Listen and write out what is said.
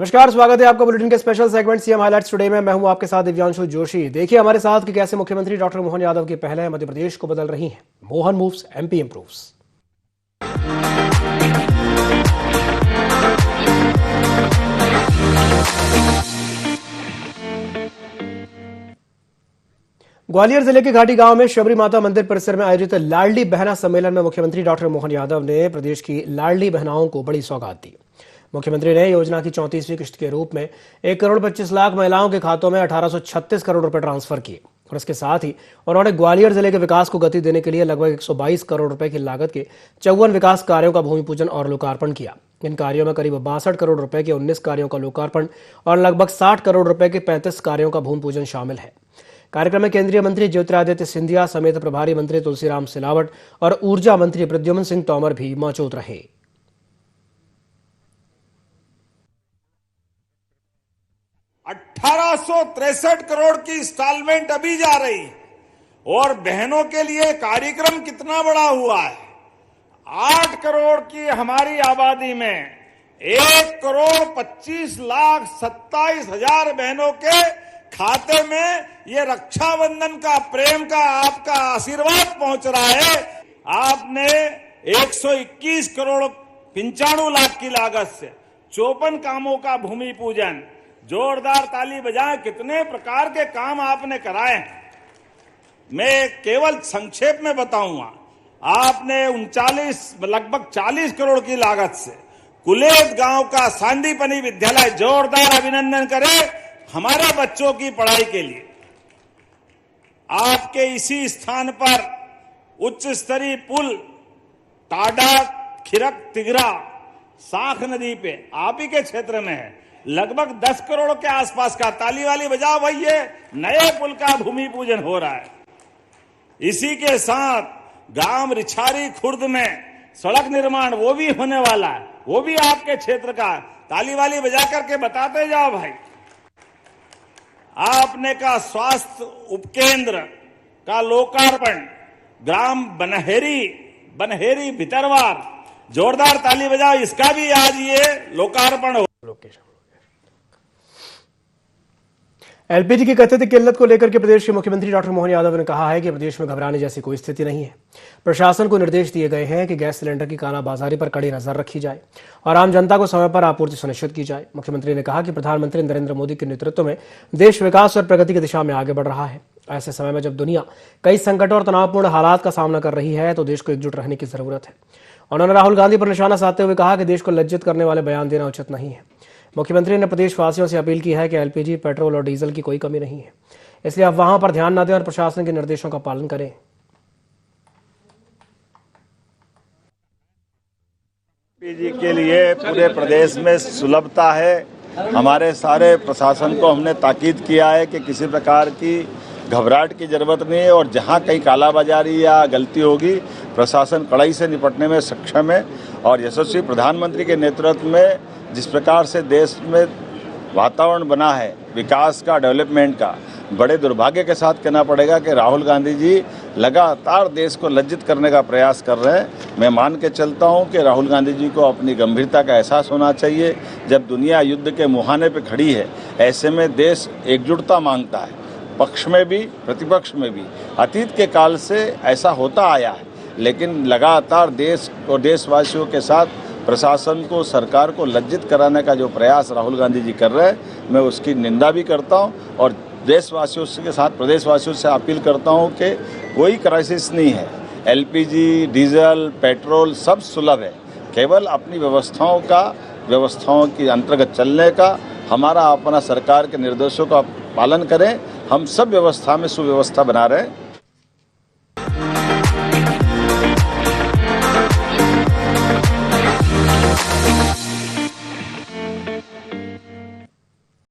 नमस्कार, स्वागत है आपका बुलेटिन के special segment CM highlights today में। मैं हूं आपके साथ दिव्यांशु जोशी। देखिए हमारे साथ कि कैसे मुख्यमंत्री डॉक्टर मोहन यादव की पहलें मध्य प्रदेश को बदल रही हैं। Mohan moves, MP improves. Gwalior जिले के घाटी गांव में शबरी माता मंदिर परिसर में आयोजित लाडली बहना सम्मेलन में मुख्यमंत्री डॉक्टर मोहन यादव ने प्रदेश की लाडली बहनाओं को बड़ी सौगात दी। मुख्यमंत्री ने योजना की 34वीं किश्त के रूप में 1,25,00,000 महिलाओं के खातों में 1836 करोड़ रुपए ट्रांसफर किए और इसके साथ ही उन्होंने ग्वालियर जिले के विकास को गति देने के लिए लगभग 122 करोड़ रुपए की लागत के 54 विकास कार्यों का भूमि पूजन और लोकार्पण किया। इन कार्यों में करीब 62 करोड़ रुपए के 19 कार्यों का लोकार्पण और लगभग 60 करोड़ रुपए के 35 कार्यों का भूमि पूजन शामिल है। कार्यक्रम में केंद्रीय मंत्री ज्योतिरादित्य सिंधिया समेत प्रभारी मंत्री तुलसीराम सिलावट और ऊर्जा मंत्री प्रद्युम्न सिंह तोमर भी मौजूद रहे। 1863 करोड़ की इंस्टॉलमेंट अभी जा रही और बहनों के लिए कार्यक्रम कितना बड़ा हुआ है। 8 करोड़ की हमारी आबादी में 1,25,27,000 बहनों के खाते में ये रक्षाबंधन का प्रेम का आपका आशीर्वाद पहुंच रहा है। आपने 121 करोड़ 95 लाख की लागत से 54 कामों का भूमि पूजन, जोरदार ताली बजाएं। कितने प्रकार के काम आपने कराए हैं, मैं केवल संक्षेप में बताऊंगा। आपने 39 लगभग 40 करोड़ की लागत से कुलेत गांव का सांदीपनी विद्यालय, जोरदार अभिनंदन करें हमारे बच्चों की पढ़ाई के लिए। आपके इसी स्थान पर उच्च स्तरीय पुल टाडा खिरक तिगरा साख नदी पे आप ही के क्षेत्र में है, लगभग 10 करोड़ के आसपास का। ताली वाली बजाओ भाई, ये नए पुल का भूमि पूजन हो रहा है। इसी के साथ गांव रिछारी खुर्द में सड़क निर्माण वो भी होने वाला है, वो भी आपके क्षेत्र का। ताली वाली बजा करके बताते जाओ भाई। आपने का स्वास्थ्य उपकेंद्र का लोकार्पण, ग्राम बनहेरी भितरवार, जोरदार ताली बजाओ, इसका भी आज ये लोकार्पण हो। एलपीजी की कथित किल्लत को लेकर के प्रदेश के मुख्यमंत्री डॉक्टर मोहन यादव ने कहा है कि प्रदेश में घबराने जैसी कोई स्थिति नहीं है। प्रशासन को निर्देश दिए गए हैं कि गैस सिलेंडर की कालाबाजारी पर कड़ी नजर रखी जाए और आम जनता को समय पर आपूर्ति सुनिश्चित की जाए। मुख्यमंत्री ने कहा कि प्रधानमंत्री नरेंद्र मोदी के नेतृत्व में देश विकास और प्रगति की दिशा में आगे बढ़ रहा है। ऐसे समय में जब दुनिया कई संकटों और तनावपूर्ण हालात का सामना कर रही है तो देश को एकजुट रहने की जरूरत है। उन्होंने राहुल गांधी पर निशाना साधते हुए कहा कि देश को लज्जित करने वाले बयान देना उचित नहीं है। मुख्यमंत्री ने प्रदेशवासियों से अपील की है कि एलपीजी, पेट्रोल और डीजल की कोई कमी नहीं है, इसलिए अफवाहों पर ध्यान न दें और प्रशासन के निर्देशों का पालन करें। एलपीजी के लिए पूरे प्रदेश में सुलभता है। हमारे सारे प्रशासन को हमने ताकीद किया है कि किसी प्रकार की घबराहट की जरूरत नहीं है और जहां कहीं कालाबाजारी या गलती होगी प्रशासन कड़ाई से निपटने में सक्षम है। और यशस्वी प्रधानमंत्री के नेतृत्व में जिस प्रकार से देश में वातावरण बना है विकास का, डेवलपमेंट का, बड़े दुर्भाग्य के साथ कहना पड़ेगा कि राहुल गांधी जी लगातार देश को लज्जित करने का प्रयास कर रहे हैं। मैं मान के चलता हूं कि राहुल गांधी जी को अपनी गंभीरता का एहसास होना चाहिए। जब दुनिया युद्ध के मुहाने पे खड़ी है, ऐसे में देश एकजुटता मांगता है, पक्ष में भी प्रतिपक्ष में भी। अतीत के काल से ऐसा होता आया है, लेकिन लगातार देश और देशवासियों के साथ प्रशासन को, सरकार को लज्जित कराने का जो प्रयास राहुल गांधी जी कर रहे हैं, मैं उसकी निंदा भी करता हूं और देशवासियों के साथ प्रदेशवासियों से अपील करता हूं कि कोई क्राइसिस नहीं है। एलपीजी, डीजल, पेट्रोल सब सुलभ है। केवल अपनी व्यवस्थाओं की अंतर्गत चलने का हमारा अपना सरकार के निर्देशों का पालन करें। हम सब व्यवस्था में सुव्यवस्था बना रहे हैं।